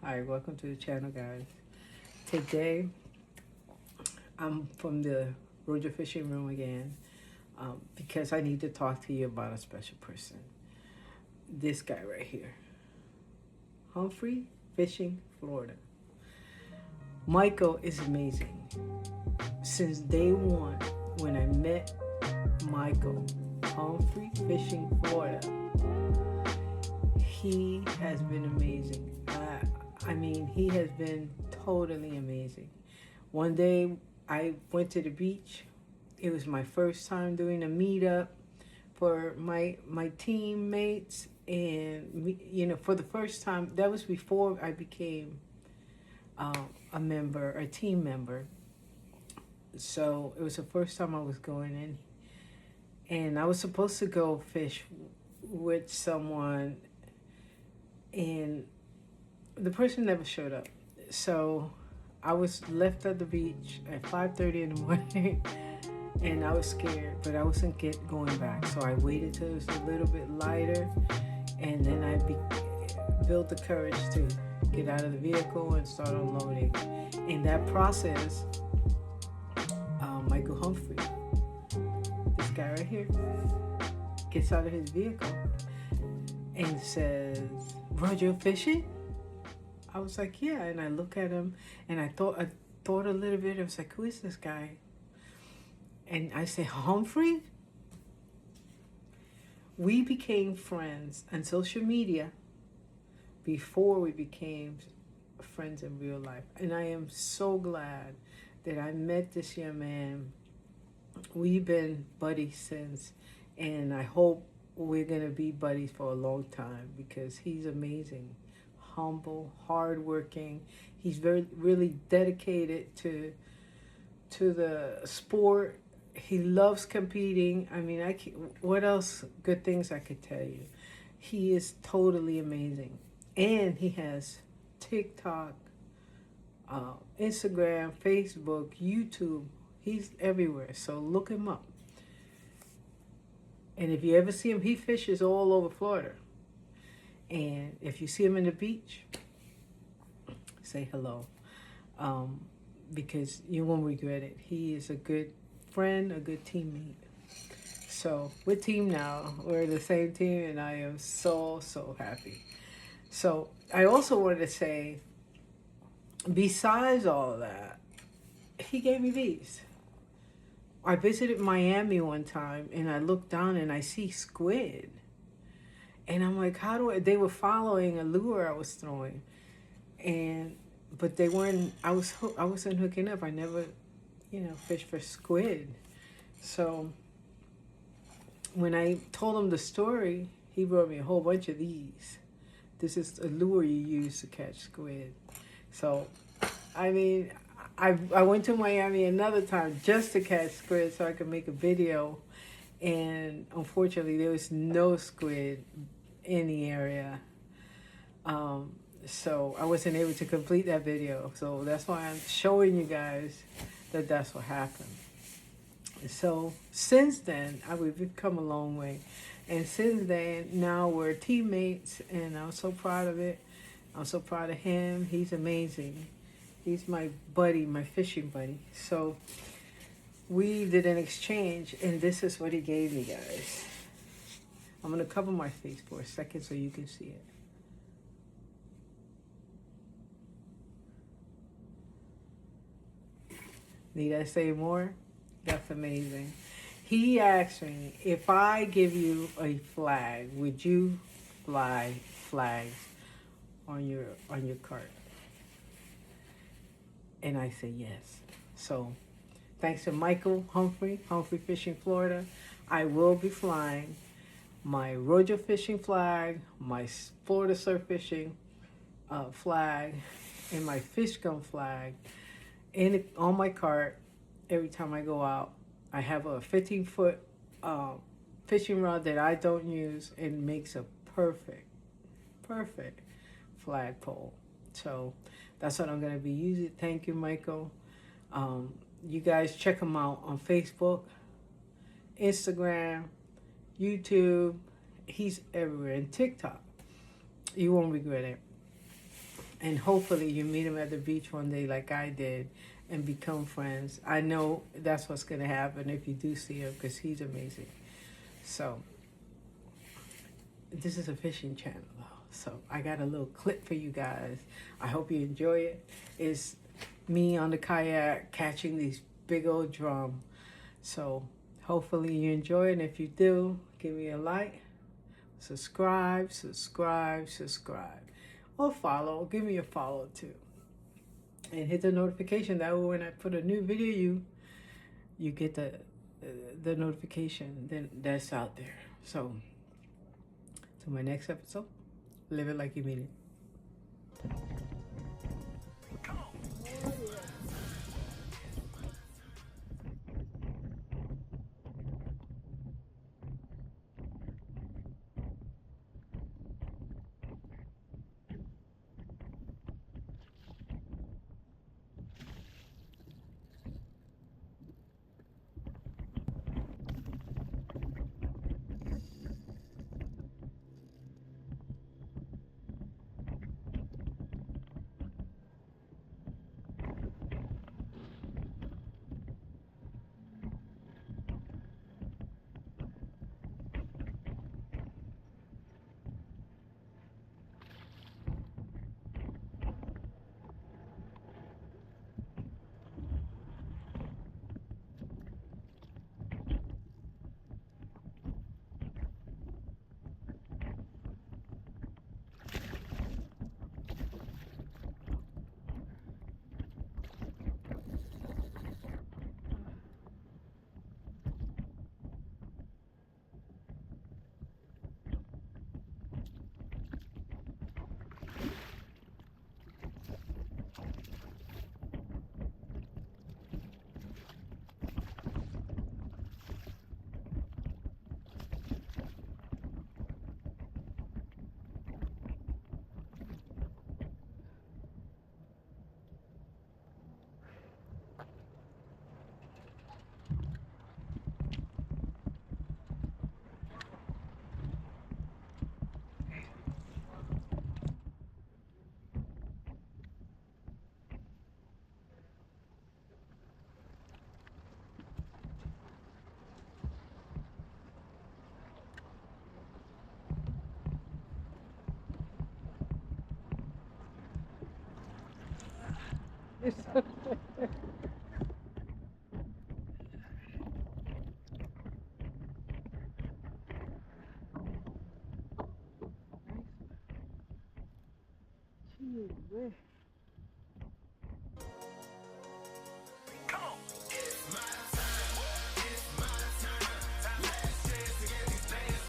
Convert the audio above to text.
Hi, welcome to the channel, guys. Today, I'm from the RoJo fishing room again because I need to talk to you about a special person. This guy right here, Humphrey, Fishing, Florida. Michael is amazing. Since day one, when I met Michael, Humphrey, Fishing, Florida, he has been amazing. He has been totally amazing. One day I went to the beach. It was my first time doing a meetup for my teammates, and for the first time. That was before I became a member, a team member. So it was the first time I was going in, and I was supposed to go fish with someone, and the person never showed up. So I was left at the beach at 5:30 in the morning and I was scared, but I wasn't going back. So I waited till it was a little bit lighter, and then I built the courage to get out of the vehicle and start unloading. In that process, Michael Humphrey, this guy right here, gets out of his vehicle and says, "RoJo fishing?" I was like, "Yeah," and I look at him, and I thought a little bit. I was like, "Who is this guy?" And I said, "Humphrey." We became friends on social media before we became friends in real life, and I am so glad that I met this young man. We've been buddies since, and I hope we're gonna be buddies for a long time because he's amazing. Humble, hardworking. He's really dedicated to the sport. He loves competing. What else good things I could tell you? He is totally amazing, and he has TikTok, Instagram, Facebook, YouTube. He's everywhere, so look him up. And if you ever see him, he fishes all over Florida. And if you see him in the beach, say hello, because you won't regret it. He is a good friend, a good teammate. So we're team now. We're the same team, and I am so happy. So I also wanted to say, besides all of that, he gave me these. I visited Miami one time, and I looked down and I see squid. And I'm like, they were following a lure I was throwing. But they weren't, I wasn't hooking up. I never, fished for squid. So when I told him the story, he brought me a whole bunch of these. This is a lure you use to catch squid. So, I went to Miami another time just to catch squid so I could make a video. And unfortunately, there was no squid in the area. So I wasn't able to complete that video. So that's why I'm showing you guys that that's what happened. So since then, we've come a long way. And since then, now we're teammates, and I'm so proud of it. I'm so proud of him. He's amazing. He's my buddy, my fishing buddy. So we did an exchange, and this is what he gave me, guys. I'm going to cover my face for a second so you can see it. Need I say more? That's amazing. He asked me, if I give you a flag, would you fly flags on your cart? And I said yes. So thanks to Michael Humphrey Fishing, Florida, I will be flying my RoJo fishing flag, my Florida surf fishing flag, and my fish gun flag on my cart every time I go out. I have a 15-foot fishing rod that I don't use, and makes a perfect flagpole. So that's what I'm going to be using. Thank you, Michael. You guys check him out on Facebook, Instagram, YouTube. He's everywhere. And TikTok. You won't regret it. And hopefully you meet him at the beach one day like I did and become friends. I know that's what's going to happen if you do see him, because he's amazing. So this is a fishing channel though. So I got a little clip for you guys. I hope you enjoy it. It's me on the kayak catching these big old drum. So hopefully you enjoy it. And if you do, give me a like, subscribe, or follow. Give me a follow too, and hit the notification. That way when I put a new video, you get the notification then that's out there. So to my next episode, live it like you mean it. Gee whiz.